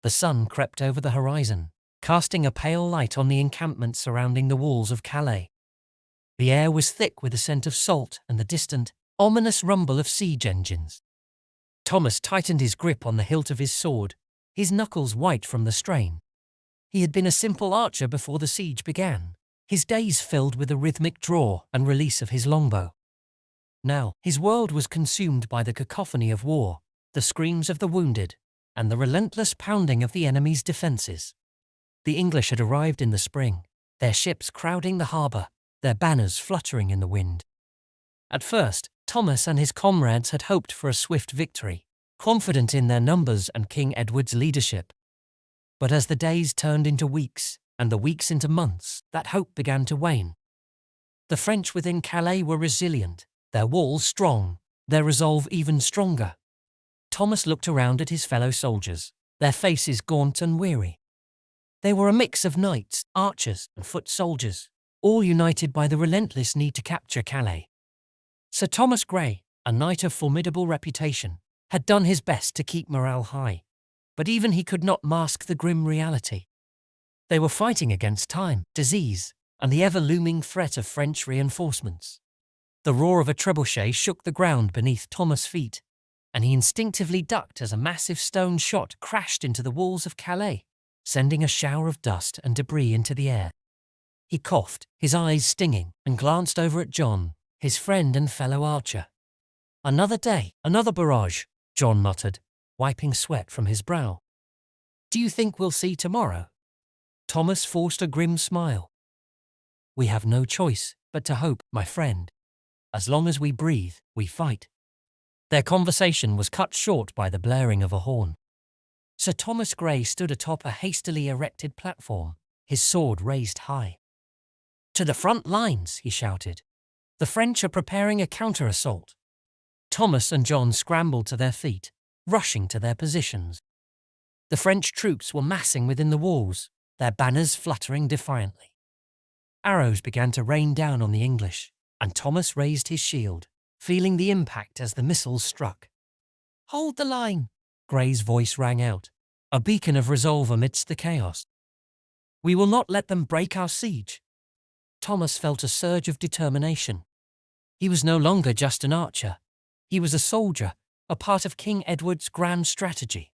The sun crept over the horizon, casting a pale light on the encampment surrounding the walls of Calais. The air was thick with the scent of salt and the distant, ominous rumble of siege engines. Thomas tightened his grip on the hilt of his sword, his knuckles white from the strain. He had been a simple archer before the siege began, his days filled with the rhythmic draw and release of his longbow. Now, his world was consumed by the cacophony of war, the screams of the wounded, and the relentless pounding of the enemy's defences. The English had arrived in the spring, their ships crowding the harbour, their banners fluttering in the wind. At first, Thomas and his comrades had hoped for a swift victory, confident in their numbers and King Edward's leadership. But as the days turned into weeks, and the weeks into months, that hope began to wane. The French within Calais were resilient, their walls strong, their resolve even stronger. Thomas looked around at his fellow soldiers, their faces gaunt and weary. They were a mix of knights, archers, and foot soldiers, all united by the relentless need to capture Calais. Sir Thomas Grey, a knight of formidable reputation, had done his best to keep morale high, but even he could not mask the grim reality. They were fighting against time, disease, and the ever-looming threat of French reinforcements. The roar of a trebuchet shook the ground beneath Thomas' feet, and he instinctively ducked as a massive stone shot crashed into the walls of Calais, sending a shower of dust and debris into the air. He coughed, his eyes stinging, and glanced over at John, his friend and fellow archer. "Another day, another barrage," John muttered, wiping sweat from his brow. "Do you think we'll see tomorrow?" Thomas forced a grim smile. "We have no choice but to hope, my friend. As long as we breathe, we fight." Their conversation was cut short by the blaring of a horn. Sir Thomas Grey stood atop a hastily erected platform, his sword raised high. "To the front lines," he shouted. "The French are preparing a counter-assault." Thomas and John scrambled to their feet, rushing to their positions. The French troops were massing within the walls, their banners fluttering defiantly. Arrows began to rain down on the English, and Thomas raised his shield, feeling the impact as the missiles struck. "Hold the line!" Grey's voice rang out, a beacon of resolve amidst the chaos. "We will not let them break our siege." Thomas felt a surge of determination. He was no longer just an archer. He was a soldier, a part of King Edward's grand strategy.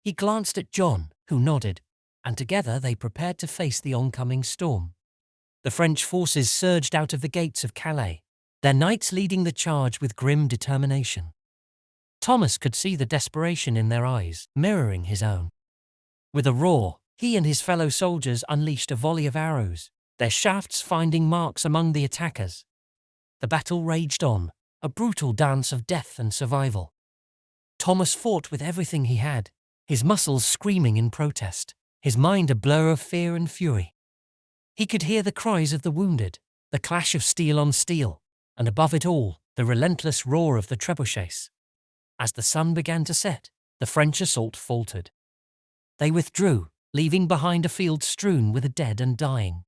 He glanced at John, who nodded, and together they prepared to face the oncoming storm. The French forces surged out of the gates of Calais, their knights leading the charge with grim determination. Thomas could see the desperation in their eyes, mirroring his own. With a roar, he and his fellow soldiers unleashed a volley of arrows, their shafts finding marks among the attackers. The battle raged on, a brutal dance of death and survival. Thomas fought with everything he had, his muscles screaming in protest, his mind a blur of fear and fury. He could hear the cries of the wounded, the clash of steel on steel, and above it all, the relentless roar of the trebuchets. As the sun began to set, the French assault faltered. They withdrew, leaving behind a field strewn with the dead and dying.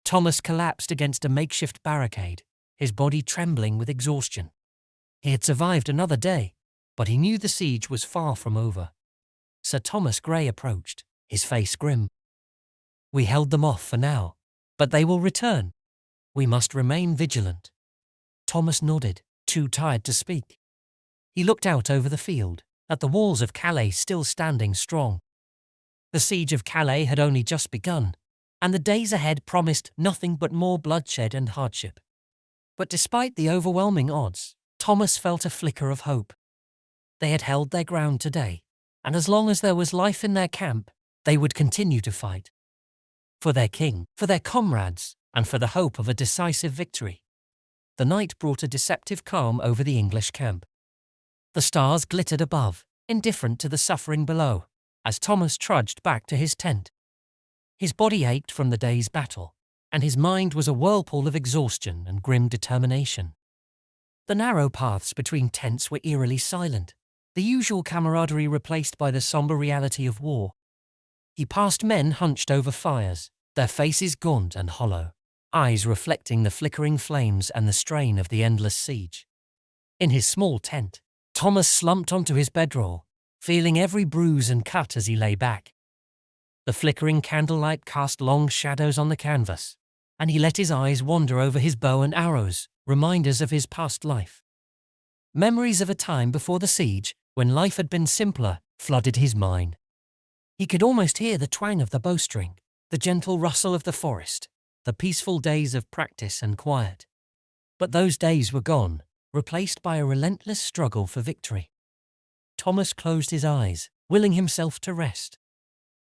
Thomas collapsed against a makeshift barricade, his body trembling with exhaustion. He had survived another day, but he knew the siege was far from over. Sir Thomas Grey approached, his face grim. "We held them off for now, but they will return. We must remain vigilant." Thomas nodded, too tired to speak. He looked out over the field, at the walls of Calais still standing strong. The siege of Calais had only just begun, and the days ahead promised nothing but more bloodshed and hardship. But despite the overwhelming odds, Thomas felt a flicker of hope. They had held their ground today, and as long as there was life in their camp, they would continue to fight. For their king, for their comrades, and for the hope of a decisive victory. The night brought a deceptive calm over the English camp. The stars glittered above, indifferent to the suffering below, as Thomas trudged back to his tent. His body ached from the day's battle, and his mind was a whirlpool of exhaustion and grim determination. The narrow paths between tents were eerily silent, the usual camaraderie replaced by the somber reality of war. He passed men hunched over fires, their faces gaunt and hollow, eyes reflecting the flickering flames and the strain of the endless siege. In his small tent, Thomas slumped onto his bedroll, feeling every bruise and cut as he lay back. The flickering candlelight cast long shadows on the canvas, and he let his eyes wander over his bow and arrows, reminders of his past life. Memories of a time before the siege, when life had been simpler, flooded his mind. He could almost hear the twang of the bowstring, the gentle rustle of the forest, the peaceful days of practice and quiet. But those days were gone, replaced by a relentless struggle for victory. Thomas closed his eyes, willing himself to rest.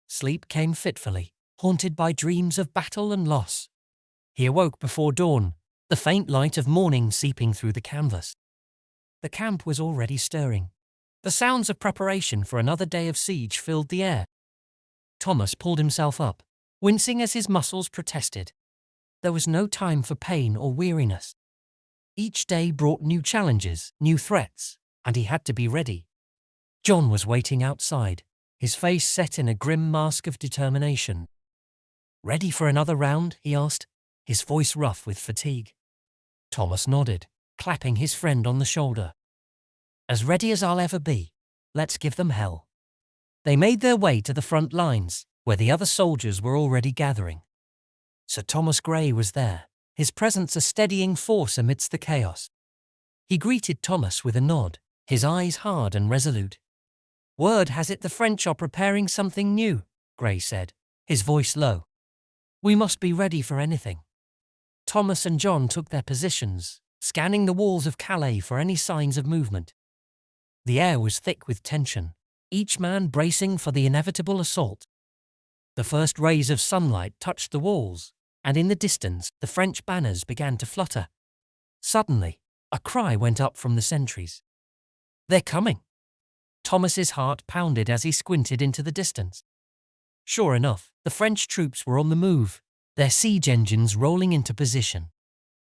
Sleep came fitfully, haunted by dreams of battle and loss. He awoke before dawn, the faint light of morning seeping through the canvas. The camp was already stirring. The sounds of preparation for another day of siege filled the air. Thomas pulled himself up, wincing as his muscles protested. There was no time for pain or weariness. Each day brought new challenges, new threats, and he had to be ready. John was waiting outside, his face set in a grim mask of determination. "Ready for another round?" he asked, his voice rough with fatigue. Thomas nodded, clapping his friend on the shoulder. "As ready as I'll ever be. Let's give them hell." They made their way to the front lines, where the other soldiers were already gathering. Sir Thomas Grey was there, his presence a steadying force amidst the chaos. He greeted Thomas with a nod, his eyes hard and resolute. "Word has it the French are preparing something new," Grey said, his voice low. "We must be ready for anything." Thomas and John took their positions, scanning the walls of Calais for any signs of movement. The air was thick with tension, each man bracing for the inevitable assault. The first rays of sunlight touched the walls, and in the distance the French banners began to flutter. Suddenly, a cry went up from the sentries. "They're coming!" Thomas's heart pounded as he squinted into the distance. Sure enough, the French troops were on the move, their siege engines rolling into position.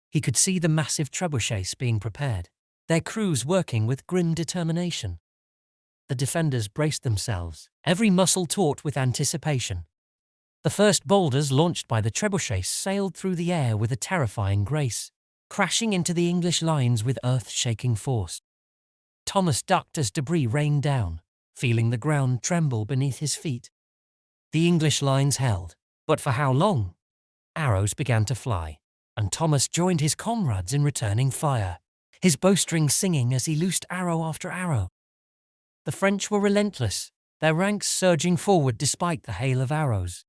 He could see the massive trebuchets being prepared, their crews working with grim determination. The defenders braced themselves, every muscle taut with anticipation. The first boulders launched by the trebuchets sailed through the air with a terrifying grace, crashing into the English lines with earth-shaking force. Thomas ducked as debris rained down, feeling the ground tremble beneath his feet. The English lines held, but for how long? Arrows began to fly, and Thomas joined his comrades in returning fire, his bowstring singing as he loosed arrow after arrow. The French were relentless, their ranks surging forward despite the hail of arrows.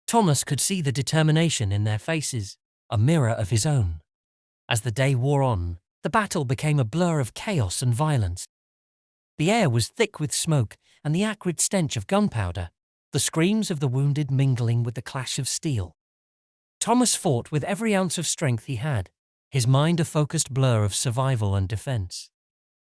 Thomas could see the determination in their faces, a mirror of his own. As the day wore on, the battle became a blur of chaos and violence. The air was thick with smoke and the acrid stench of gunpowder, the screams of the wounded mingling with the clash of steel. Thomas fought with every ounce of strength he had, his mind a focused blur of survival and defense.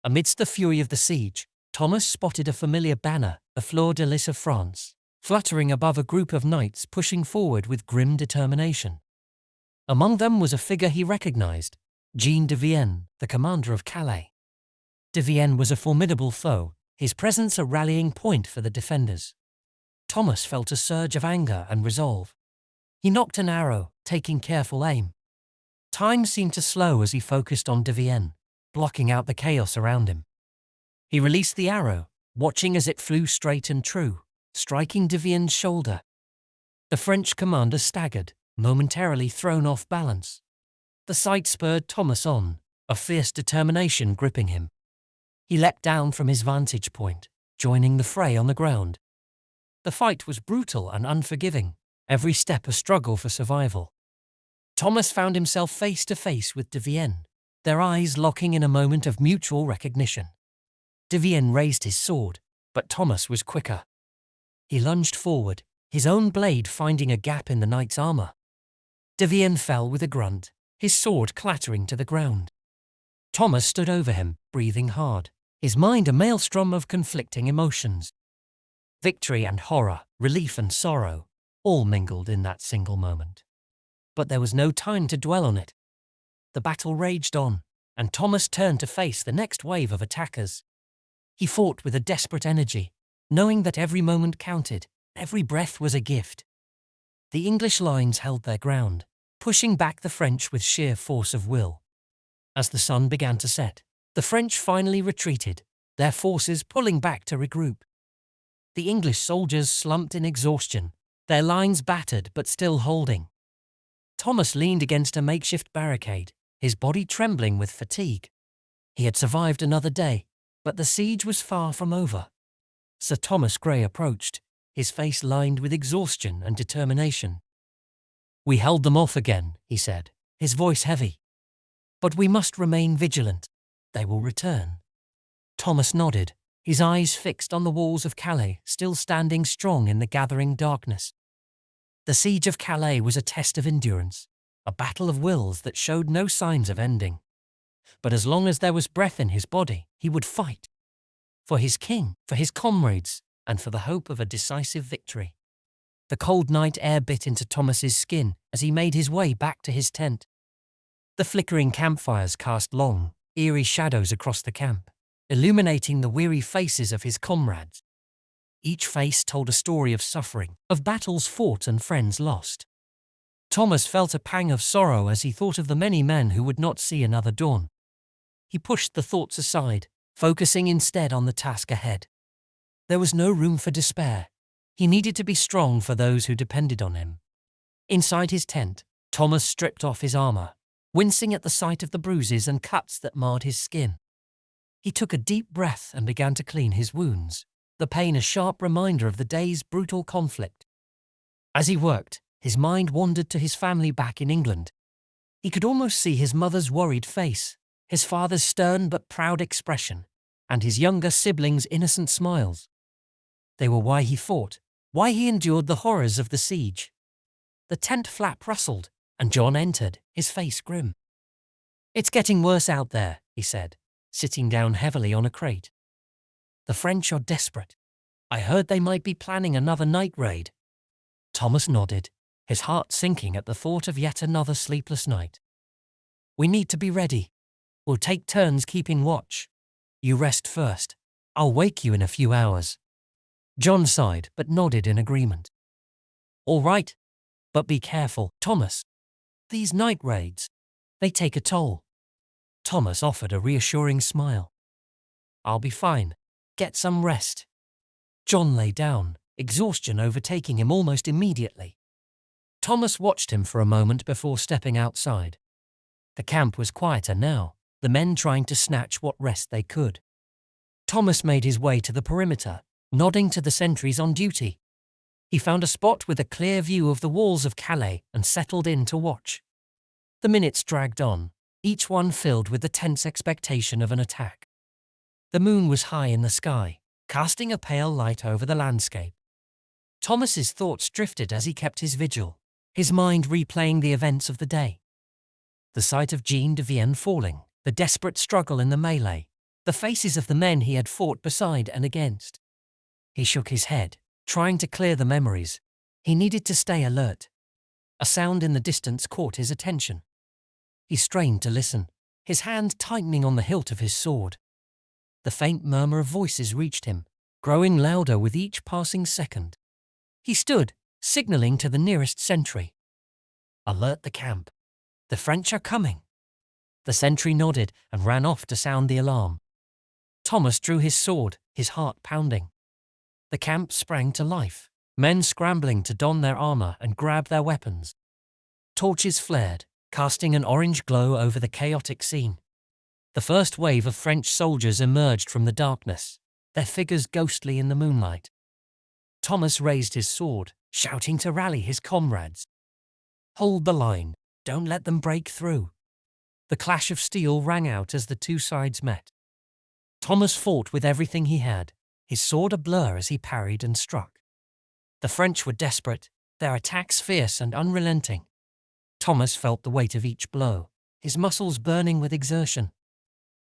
Amidst the fury of the siege, Thomas spotted a familiar banner, a fleur-de-lis of France, fluttering above a group of knights pushing forward with grim determination. Among them was a figure he recognized, Jean de Vienne, the commander of Calais. De Vienne was a formidable foe, his presence a rallying point for the defenders. Thomas felt a surge of anger and resolve. He nocked an arrow, taking careful aim. Time seemed to slow as he focused on de Vienne, blocking out the chaos around him. He released the arrow, watching as it flew straight and true, striking de Vienne's shoulder. The French commander staggered, momentarily thrown off balance. The sight spurred Thomas on, a fierce determination gripping him. He leapt down from his vantage point, joining the fray on the ground. The fight was brutal and unforgiving, every step a struggle for survival. Thomas found himself face to face with de Vienne, their eyes locking in a moment of mutual recognition. De Vienne raised his sword, but Thomas was quicker. He lunged forward, his own blade finding a gap in the knight's armor. De Vienne fell with a grunt, his sword clattering to the ground. Thomas stood over him, breathing hard, his mind a maelstrom of conflicting emotions. Victory and horror, relief and sorrow, all mingled in that single moment. But there was no time to dwell on it. The battle raged on, and Thomas turned to face the next wave of attackers. He fought with a desperate energy, knowing that every moment counted, every breath was a gift. The English lines held their ground, pushing back the French with sheer force of will. As the sun began to set, the French finally retreated, their forces pulling back to regroup. The English soldiers slumped in exhaustion, their lines battered but still holding. Thomas leaned against a makeshift barricade, his body trembling with fatigue. He had survived another day, but the siege was far from over. Sir Thomas Grey approached, his face lined with exhaustion and determination. "We held them off again," he said, his voice heavy. "But we must remain vigilant. They will return." Thomas nodded, his eyes fixed on the walls of Calais, still standing strong in the gathering darkness. The siege of Calais was a test of endurance, a battle of wills that showed no signs of ending. But as long as there was breath in his body, he would fight. For his king, for his comrades, and for the hope of a decisive victory. The cold night air bit into Thomas's skin as he made his way back to his tent. The flickering campfires cast long, eerie shadows across the camp, illuminating the weary faces of his comrades. Each face told a story of suffering, of battles fought and friends lost. Thomas felt a pang of sorrow as he thought of the many men who would not see another dawn. He pushed the thoughts aside, focusing instead on the task ahead. There was no room for despair. He needed to be strong for those who depended on him. Inside his tent, Thomas stripped off his armor, wincing at the sight of the bruises and cuts that marred his skin. He took a deep breath and began to clean his wounds, the pain a sharp reminder of the day's brutal conflict. As he worked, his mind wandered to his family back in England. He could almost see his mother's worried face, his father's stern but proud expression, and his younger siblings' innocent smiles. They were why he fought, why he endured the horrors of the siege. The tent flap rustled, and John entered, his face grim. "It's getting worse out there," he said, sitting down heavily on a crate. "The French are desperate. I heard they might be planning another night raid." Thomas nodded, his heart sinking at the thought of yet another sleepless night. "We need to be ready. We'll take turns keeping watch. You rest first. I'll wake you in a few hours." John sighed but nodded in agreement. "All right, but be careful, Thomas. These night raids, they take a toll." Thomas offered a reassuring smile. "I'll be fine. Get some rest." John lay down, exhaustion overtaking him almost immediately. Thomas watched him for a moment before stepping outside. The camp was quieter now, the men trying to snatch what rest they could. Thomas made his way to the perimeter, nodding to the sentries on duty. He found a spot with a clear view of the walls of Calais and settled in to watch. The minutes dragged on, each one filled with the tense expectation of an attack. The moon was high in the sky, casting a pale light over the landscape. Thomas's thoughts drifted as he kept his vigil, his mind replaying the events of the day. The sight of Jean de Vienne falling, the desperate struggle in the melee, the faces of the men he had fought beside and against. He shook his head, trying to clear the memories. He needed to stay alert. A sound in the distance caught his attention. He strained to listen, his hand tightening on the hilt of his sword. The faint murmur of voices reached him, growing louder with each passing second. He stood, signaling to the nearest sentry. "Alert the camp. The French are coming." The sentry nodded and ran off to sound the alarm. Thomas drew his sword, his heart pounding. The camp sprang to life, men scrambling to don their armor and grab their weapons. Torches flared, casting an orange glow over the chaotic scene. The first wave of French soldiers emerged from the darkness, their figures ghostly in the moonlight. Thomas raised his sword, shouting to rally his comrades. "Hold the line, don't let them break through." The clash of steel rang out as the two sides met. Thomas fought with everything he had, his sword a blur as he parried and struck. The French were desperate, their attacks fierce and unrelenting. Thomas felt the weight of each blow, his muscles burning with exertion.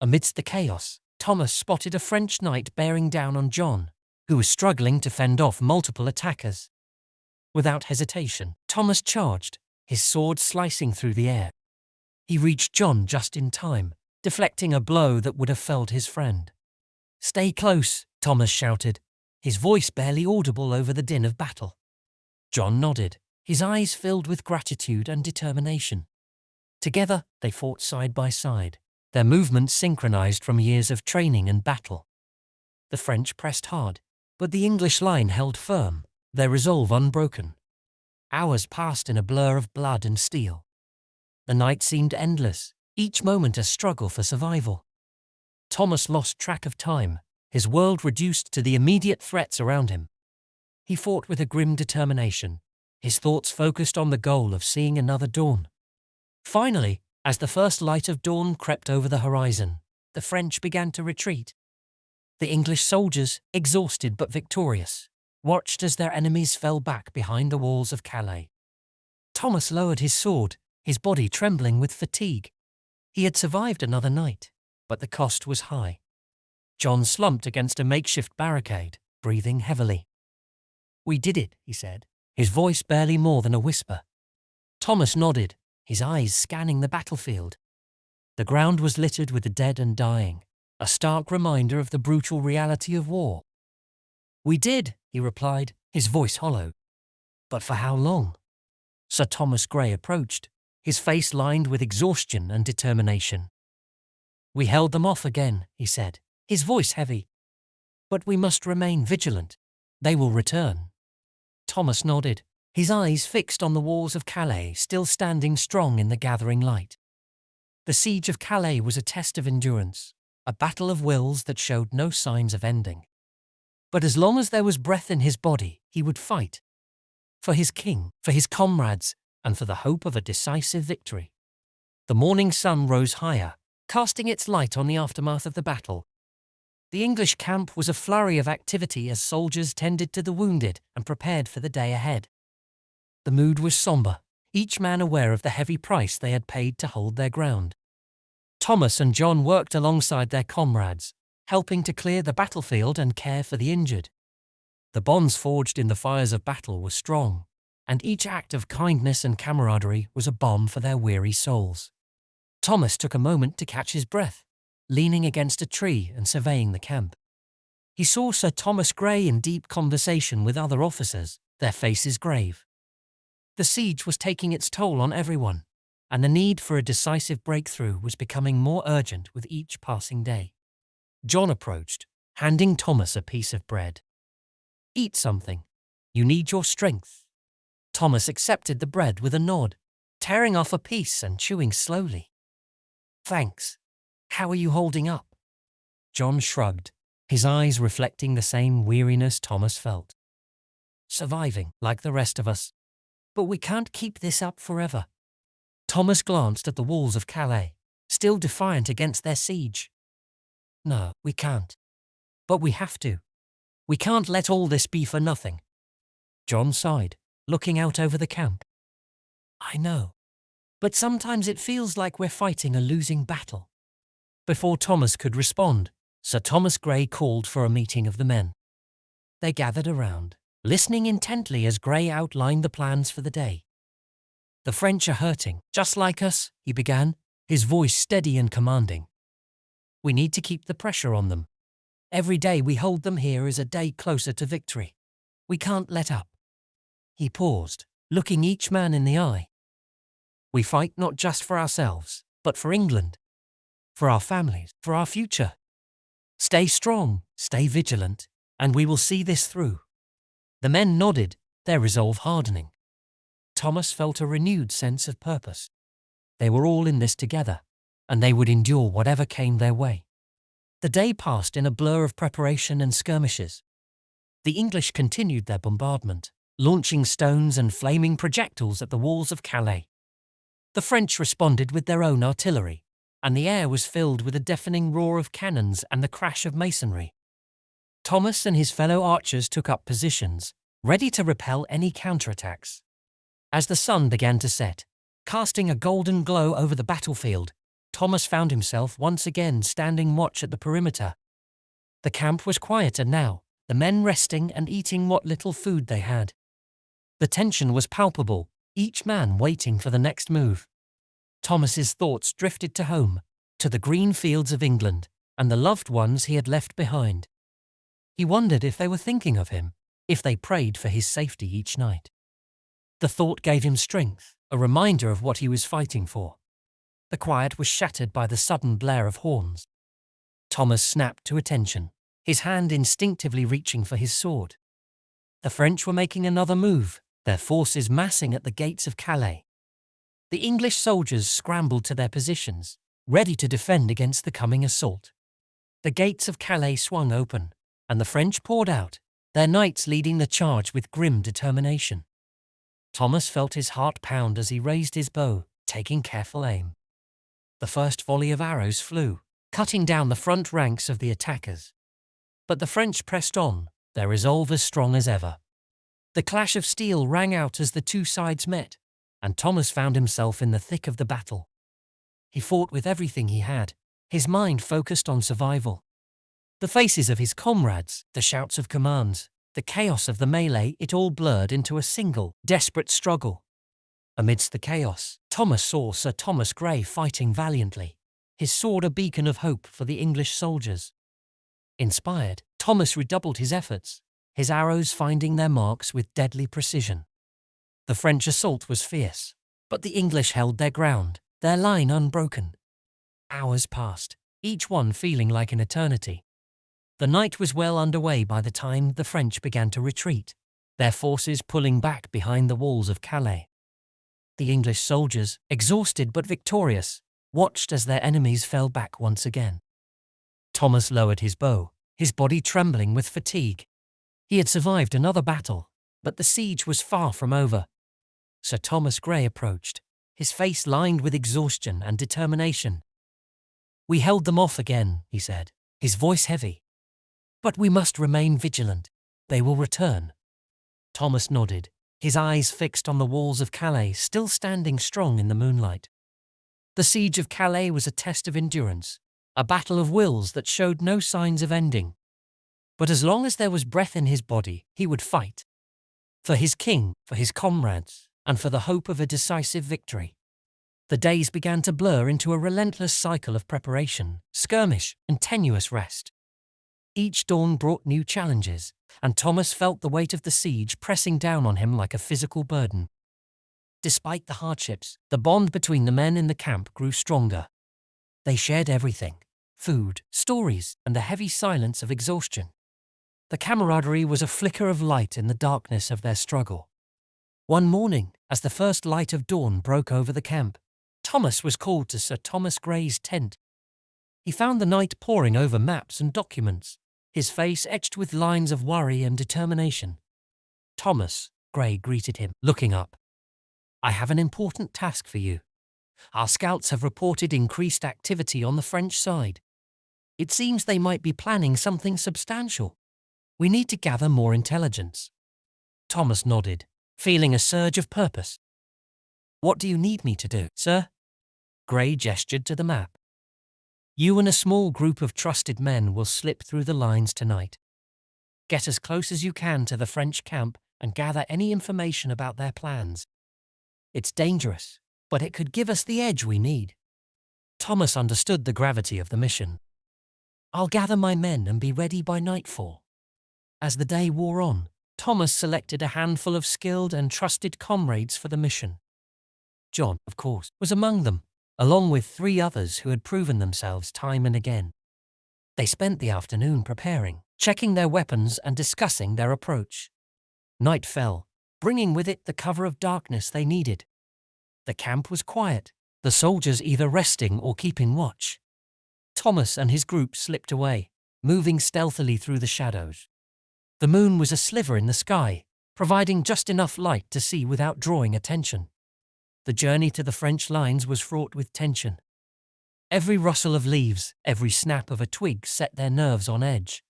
Amidst the chaos, Thomas spotted a French knight bearing down on John, who was struggling to fend off multiple attackers. Without hesitation, Thomas charged, his sword slicing through the air. He reached John just in time, deflecting a blow that would have felled his friend. "Stay close," Thomas shouted, his voice barely audible over the din of battle. John nodded, his eyes filled with gratitude and determination. Together, they fought side by side, their movements synchronized from years of training and battle. The French pressed hard, but the English line held firm, their resolve unbroken. Hours passed in a blur of blood and steel. The night seemed endless, each moment a struggle for survival. Thomas lost track of time, his world reduced to the immediate threats around him. He fought with a grim determination, his thoughts focused on the goal of seeing another dawn. Finally, as the first light of dawn crept over the horizon, the French began to retreat. The English soldiers, exhausted but victorious, watched as their enemies fell back behind the walls of Calais. Thomas lowered his sword, his body trembling with fatigue. He had survived another night, but the cost was high. John slumped against a makeshift barricade, breathing heavily. "We did it," he said, his voice barely more than a whisper. Thomas nodded, his eyes scanning the battlefield. The ground was littered with the dead and dying, a stark reminder of the brutal reality of war. "We did," he replied, his voice hollow. "But for how long?" Sir Thomas Grey approached, his face lined with exhaustion and determination. "We held them off again," he said, his voice heavy. "But we must remain vigilant. They will return." Thomas nodded, his eyes fixed on the walls of Calais still standing strong in the gathering light. The siege of Calais was a test of endurance, a battle of wills that showed no signs of ending. But as long as there was breath in his body, he would fight. For his king, for his comrades, and for the hope of a decisive victory. The morning sun rose higher, casting its light on the aftermath of the battle. The English camp was a flurry of activity as soldiers tended to the wounded and prepared for the day ahead. The mood was somber, each man aware of the heavy price they had paid to hold their ground. Thomas and John worked alongside their comrades, helping to clear the battlefield and care for the injured. The bonds forged in the fires of battle were strong, and each act of kindness and camaraderie was a balm for their weary souls. Thomas took a moment to catch his breath, leaning against a tree and surveying the camp. He saw Sir Thomas Grey in deep conversation with other officers, their faces grave. The siege was taking its toll on everyone, and the need for a decisive breakthrough was becoming more urgent with each passing day. John approached, handing Thomas a piece of bread. "Eat something. You need your strength." Thomas accepted the bread with a nod, tearing off a piece and chewing slowly. "Thanks. How are you holding up?" John shrugged, his eyes reflecting the same weariness Thomas felt. "Surviving, like the rest of us. But we can't keep this up forever." Thomas glanced at the walls of Calais, still defiant against their siege. "No, we can't. But we have to. We can't let all this be for nothing." John sighed, looking out over the camp. "I know. But sometimes it feels like we're fighting a losing battle." Before Thomas could respond, Sir Thomas Grey called for a meeting of the men. They gathered around, listening intently as Grey outlined the plans for the day. "The French are hurting, just like us," he began, his voice steady and commanding. "We need to keep the pressure on them. Every day we hold them here is a day closer to victory. We can't let up." He paused, looking each man in the eye. "We fight not just for ourselves, but for England. For our families, for our future. Stay strong, stay vigilant, and we will see this through." The men nodded, their resolve hardening. Thomas felt a renewed sense of purpose. They were all in this together, and they would endure whatever came their way. The day passed in a blur of preparation and skirmishes. The English continued their bombardment, launching stones and flaming projectiles at the walls of Calais. The French responded with their own artillery, and the air was filled with a deafening roar of cannons and the crash of masonry. Thomas and his fellow archers took up positions, ready to repel any counterattacks. As the sun began to set, casting a golden glow over the battlefield, Thomas found himself once again standing watch at the perimeter. The camp was quieter now, the men resting and eating what little food they had. The tension was palpable, each man waiting for the next move. Thomas's thoughts drifted to home, to the green fields of England, and the loved ones he had left behind. He wondered if they were thinking of him, if they prayed for his safety each night. The thought gave him strength, a reminder of what he was fighting for. The quiet was shattered by the sudden blare of horns. Thomas snapped to attention, his hand instinctively reaching for his sword. The French were making another move, their forces massing at the gates of Calais. The English soldiers scrambled to their positions, ready to defend against the coming assault. The gates of Calais swung open, and the French poured out, their knights leading the charge with grim determination. Thomas felt his heart pound as he raised his bow, taking careful aim. The first volley of arrows flew, cutting down the front ranks of the attackers. But the French pressed on, their resolve as strong as ever. The clash of steel rang out as the two sides met, and Thomas found himself in the thick of the battle. He fought with everything he had, his mind focused on survival. The faces of his comrades, the shouts of commands, the chaos of the melee, it all blurred into a single, desperate struggle. Amidst the chaos, Thomas saw Sir Thomas Grey fighting valiantly, his sword a beacon of hope for the English soldiers. Inspired, Thomas redoubled his efforts, his arrows finding their marks with deadly precision. The French assault was fierce, but the English held their ground, their line unbroken. Hours passed, each one feeling like an eternity. The night was well underway by the time the French began to retreat, their forces pulling back behind the walls of Calais. The English soldiers, exhausted but victorious, watched as their enemies fell back once again. Thomas lowered his bow, his body trembling with fatigue. He had survived another battle, but the siege was far from over. Sir Thomas Grey approached, his face lined with exhaustion and determination. "We held them off again," he said, his voice heavy. "But we must remain vigilant. They will return." Thomas nodded, his eyes fixed on the walls of Calais still standing strong in the moonlight. The siege of Calais was a test of endurance, a battle of wills that showed no signs of ending. But as long as there was breath in his body, he would fight. For his king, for his comrades, and for the hope of a decisive victory. The days began to blur into a relentless cycle of preparation, skirmish, and tenuous rest. Each dawn brought new challenges, and Thomas felt the weight of the siege pressing down on him like a physical burden. Despite the hardships, the bond between the men in the camp grew stronger. They shared everything: food, stories, and the heavy silence of exhaustion. The camaraderie was a flicker of light in the darkness of their struggle. One morning, as the first light of dawn broke over the camp, Thomas was called to Sir Thomas Grey's tent. He found the knight poring over maps and documents, his face etched with lines of worry and determination. "Thomas," Grey greeted him, looking up. "I have an important task for you. Our scouts have reported increased activity on the French side. It seems they might be planning something substantial. We need to gather more intelligence." Thomas nodded, feeling a surge of purpose. "What do you need me to do, sir?" Grey gestured to the map. "You and a small group of trusted men will slip through the lines tonight. Get as close as you can to the French camp and gather any information about their plans. It's dangerous, but it could give us the edge we need." Thomas understood the gravity of the mission. "I'll gather my men and be ready by nightfall." As the day wore on, Thomas selected a handful of skilled and trusted comrades for the mission. John, of course, was among them, along with 3 others who had proven themselves time and again. They spent the afternoon preparing, checking their weapons and discussing their approach. Night fell, bringing with it the cover of darkness they needed. The camp was quiet, the soldiers either resting or keeping watch. Thomas and his group slipped away, moving stealthily through the shadows. The moon was a sliver in the sky, providing just enough light to see without drawing attention. The journey to the French lines was fraught with tension. Every rustle of leaves, every snap of a twig set their nerves on edge.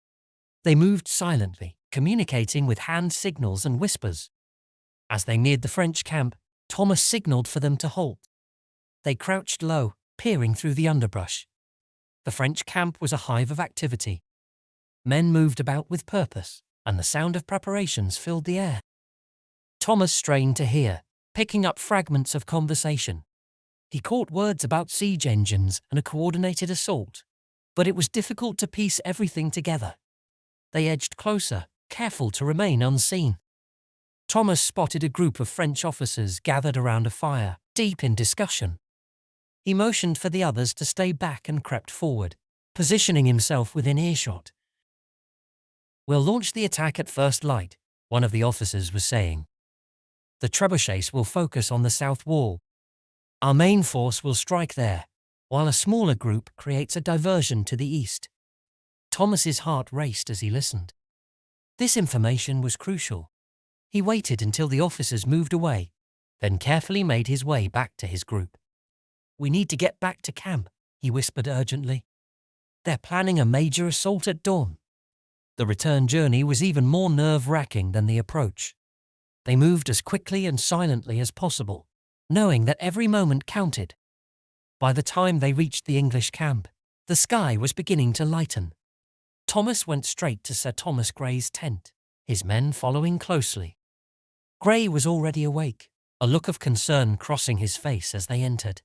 They moved silently, communicating with hand signals and whispers. As they neared the French camp, Thomas signaled for them to halt. They crouched low, peering through the underbrush. The French camp was a hive of activity. Men moved about with purpose, and the sound of preparations filled the air. Thomas strained to hear, picking up fragments of conversation. He caught words about siege engines and a coordinated assault, but it was difficult to piece everything together. They edged closer, careful to remain unseen. Thomas spotted a group of French officers gathered around a fire, deep in discussion. He motioned for the others to stay back and crept forward, positioning himself within earshot. "We'll launch the attack at first light," one of the officers was saying. "The trebuchets will focus on the south wall. Our main force will strike there, while a smaller group creates a diversion to the east." Thomas's heart raced as he listened. This information was crucial. He waited until the officers moved away, then carefully made his way back to his group. "We need to get back to camp," he whispered urgently. "They're planning a major assault at dawn." The return journey was even more nerve-wracking than the approach. They moved as quickly and silently as possible, knowing that every moment counted. By the time they reached the English camp, the sky was beginning to lighten. Thomas went straight to Sir Thomas Grey's tent, his men following closely. Grey was already awake, a look of concern crossing his face as they entered.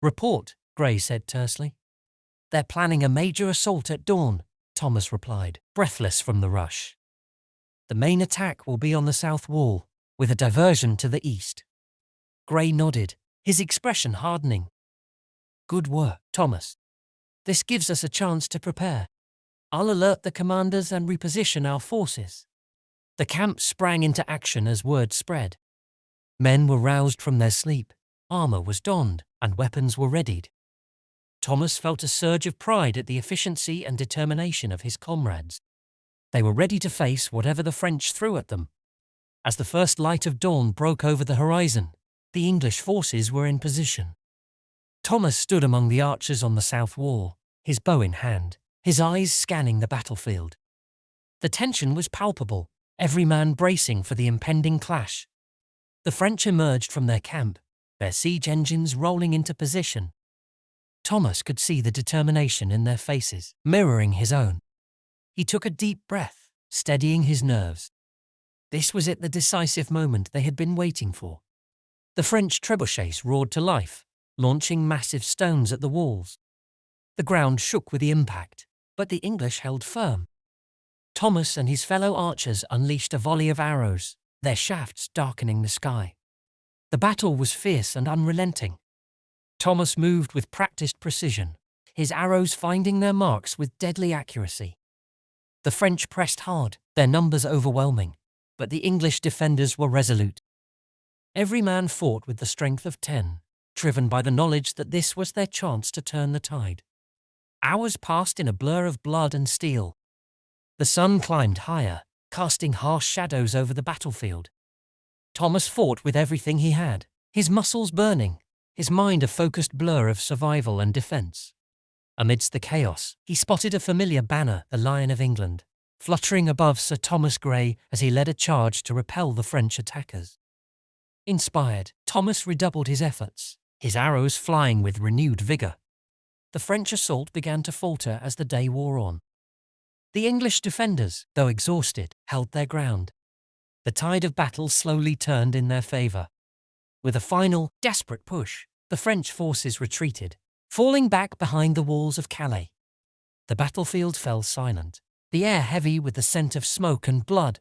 "Report," Grey said tersely. "They're planning a major assault at dawn," Thomas replied, breathless from the rush. "The main attack will be on the south wall, with a diversion to the east." Grey nodded, his expression hardening. "Good work, Thomas. This gives us a chance to prepare. I'll alert the commanders and reposition our forces." The camp sprang into action as word spread. Men were roused from their sleep, armor was donned, and weapons were readied. Thomas felt a surge of pride at the efficiency and determination of his comrades. They were ready to face whatever the French threw at them. As the first light of dawn broke over the horizon, the English forces were in position. Thomas stood among the archers on the south wall, his bow in hand, his eyes scanning the battlefield. The tension was palpable, every man bracing for the impending clash. The French emerged from their camp, their siege engines rolling into position. Thomas could see the determination in their faces, mirroring his own. He took a deep breath, steadying his nerves. This was it, the decisive moment they had been waiting for. The French trebuchets roared to life, launching massive stones at the walls. The ground shook with the impact, but the English held firm. Thomas and his fellow archers unleashed a volley of arrows, their shafts darkening the sky. The battle was fierce and unrelenting. Thomas moved with practiced precision, his arrows finding their marks with deadly accuracy. The French pressed hard, their numbers overwhelming, but the English defenders were resolute. Every man fought with the strength of 10, driven by the knowledge that this was their chance to turn the tide. Hours passed in a blur of blood and steel. The sun climbed higher, casting harsh shadows over the battlefield. Thomas fought with everything he had, his muscles burning, his mind a focused blur of survival and defense. Amidst the chaos, he spotted a familiar banner, the Lion of England, fluttering above Sir Thomas Grey as he led a charge to repel the French attackers. Inspired, Thomas redoubled his efforts, his arrows flying with renewed vigor. The French assault began to falter as the day wore on. The English defenders, though exhausted, held their ground. The tide of battle slowly turned in their favor. With a final, desperate push, the French forces retreated, falling back behind the walls of Calais. The battlefield fell silent, the air heavy with the scent of smoke and blood.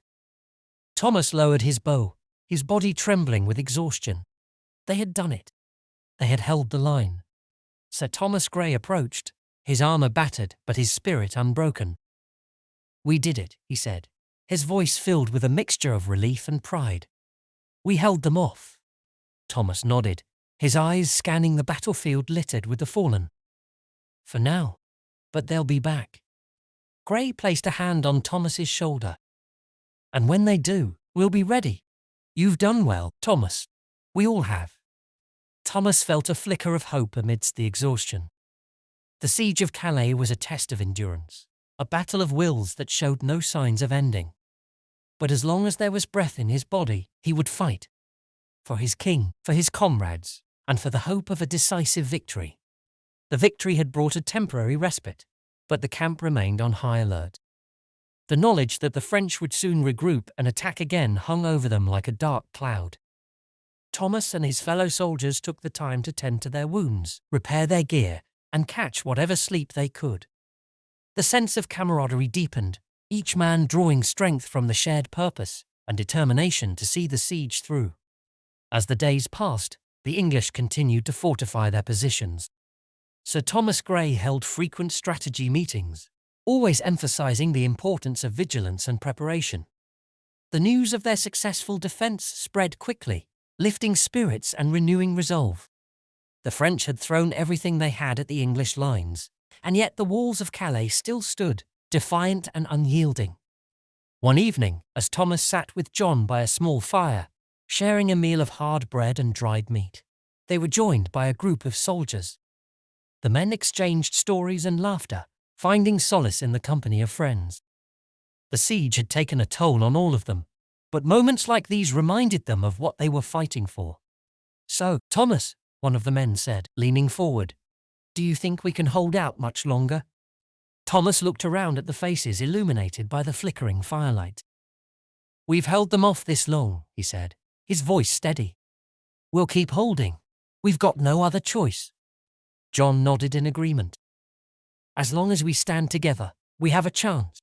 Thomas lowered his bow, his body trembling with exhaustion. They had done it. They had held the line. Sir Thomas Grey approached, his armor battered but his spirit unbroken. "We did it," he said, his voice filled with a mixture of relief and pride. "We held them off." Thomas nodded, his eyes scanning the battlefield littered with the fallen. "For now, but they'll be back." Grey placed a hand on Thomas's shoulder. "And when they do, we'll be ready. You've done well, Thomas. We all have." Thomas felt a flicker of hope amidst the exhaustion. The siege of Calais was a test of endurance, a battle of wills that showed no signs of ending. But as long as there was breath in his body, he would fight. For his king, for his comrades, and for the hope of a decisive victory. The victory had brought a temporary respite, but the camp remained on high alert. The knowledge that the French would soon regroup and attack again hung over them like a dark cloud. Thomas and his fellow soldiers took the time to tend to their wounds, repair their gear, and catch whatever sleep they could. The sense of camaraderie deepened, each man drawing strength from the shared purpose and determination to see the siege through. As the days passed, the English continued to fortify their positions. Sir Thomas Grey held frequent strategy meetings, always emphasizing the importance of vigilance and preparation. The news of their successful defense spread quickly, lifting spirits and renewing resolve. The French had thrown everything they had at the English lines, and yet the walls of Calais still stood, defiant and unyielding. One evening, as Thomas sat with John by a small fire, sharing a meal of hard bread and dried meat, they were joined by a group of soldiers. The men exchanged stories and laughter, finding solace in the company of friends. The siege had taken a toll on all of them, but moments like these reminded them of what they were fighting for. "So, Thomas," one of the men said, leaning forward, "do you think we can hold out much longer?" Thomas looked around at the faces illuminated by the flickering firelight. "We've held them off this long," he said, his voice steady. "We'll keep holding. We've got no other choice." John nodded in agreement. "As long as we stand together, we have a chance.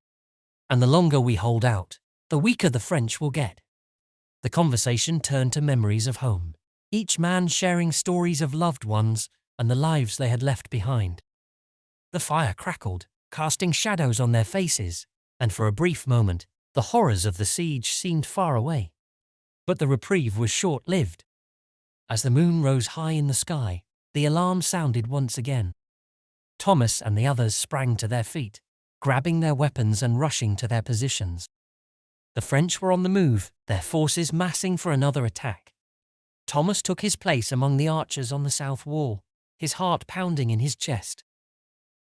And the longer we hold out, the weaker the French will get." The conversation turned to memories of home, each man sharing stories of loved ones and the lives they had left behind. The fire crackled, casting shadows on their faces, and for a brief moment, the horrors of the siege seemed far away. But the reprieve was short-lived. As the moon rose high in the sky, the alarm sounded once again. Thomas and the others sprang to their feet, grabbing their weapons and rushing to their positions. The French were on the move, their forces massing for another attack. Thomas took his place among the archers on the south wall, his heart pounding in his chest.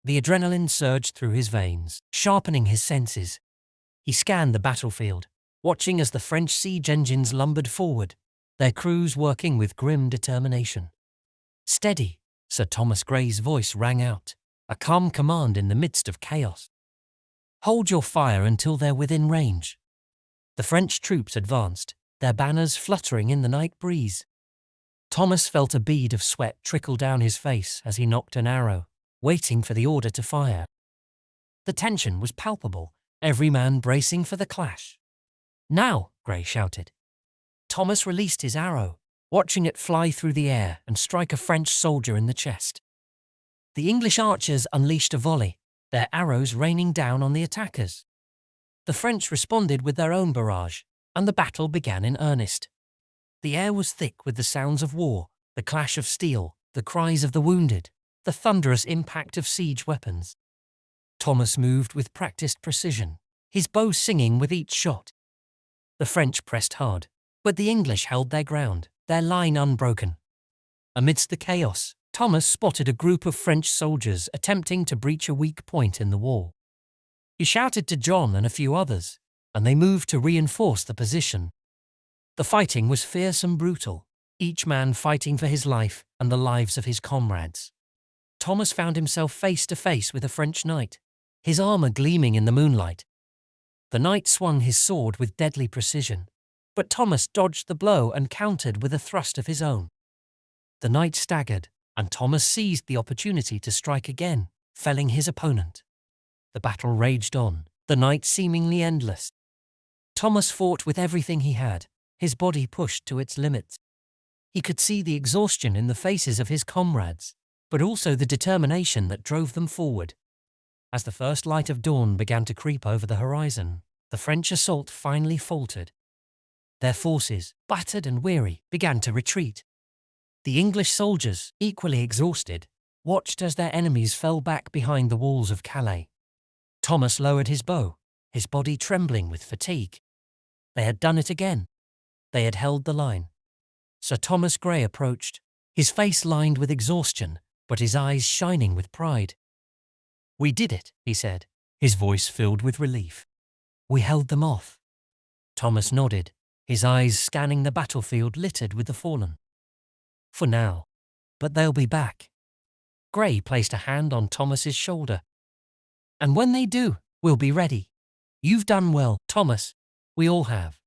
The adrenaline surged through his veins, sharpening his senses. He scanned the battlefield, watching as the French siege engines lumbered forward, their crews working with grim determination. "Steady," Sir Thomas Gray's voice rang out, a calm command in the midst of chaos. "Hold your fire until they're within range." The French troops advanced, their banners fluttering in the night breeze. Thomas felt a bead of sweat trickle down his face as he nocked an arrow, waiting for the order to fire. The tension was palpable, every man bracing for the clash. "Now!" Gray shouted. Thomas released his arrow, watching it fly through the air and strike a French soldier in the chest. The English archers unleashed a volley, their arrows raining down on the attackers. The French responded with their own barrage, and the battle began in earnest. The air was thick with the sounds of war, the clash of steel, the cries of the wounded, the thunderous impact of siege weapons. Thomas moved with practiced precision, his bow singing with each shot. The French pressed hard, but the English held their ground, their line unbroken. Amidst the chaos, Thomas spotted a group of French soldiers attempting to breach a weak point in the wall. He shouted to John and a few others, and they moved to reinforce the position. The fighting was fierce and brutal, each man fighting for his life and the lives of his comrades. Thomas found himself face to face with a French knight, his armor gleaming in the moonlight. The knight swung his sword with deadly precision, but Thomas dodged the blow and countered with a thrust of his own. The knight staggered, and Thomas seized the opportunity to strike again, felling his opponent. The battle raged on, the night seemingly endless. Thomas fought with everything he had, his body pushed to its limits. He could see the exhaustion in the faces of his comrades, but also the determination that drove them forward. As the first light of dawn began to creep over the horizon, the French assault finally faltered. Their forces, battered and weary, began to retreat. The English soldiers, equally exhausted, watched as their enemies fell back behind the walls of Calais. Thomas lowered his bow, his body trembling with fatigue. They had done it again. They had held the line. Sir Thomas Gray approached, his face lined with exhaustion, but his eyes shining with pride. "We did it," he said, his voice filled with relief. "We held them off." Thomas nodded, his eyes scanning the battlefield littered with the fallen. "For now. But they'll be back." Gray placed a hand on Thomas's shoulder. "And when they do, we'll be ready. You've done well, Thomas. We all have."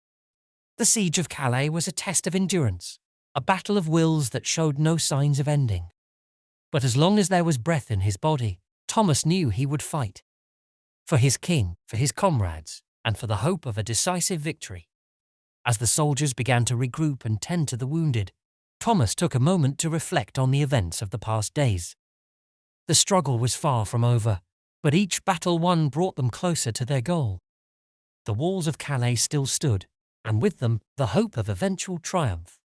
The siege of Calais was a test of endurance, a battle of wills that showed no signs of ending. But as long as there was breath in his body, Thomas knew he would fight. For his king, for his comrades, and for the hope of a decisive victory. As the soldiers began to regroup and tend to the wounded, Thomas took a moment to reflect on the events of the past days. The struggle was far from over, But each battle won brought them closer to their goal. The walls of Calais still stood, and with them the hope of eventual triumph.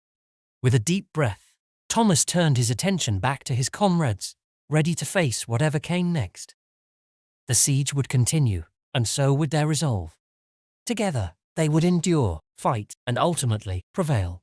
With a deep breath, Thomas turned his attention back to his comrades, ready to face whatever came next. The siege would continue, and so would their resolve. Together, they would endure, fight, and ultimately prevail.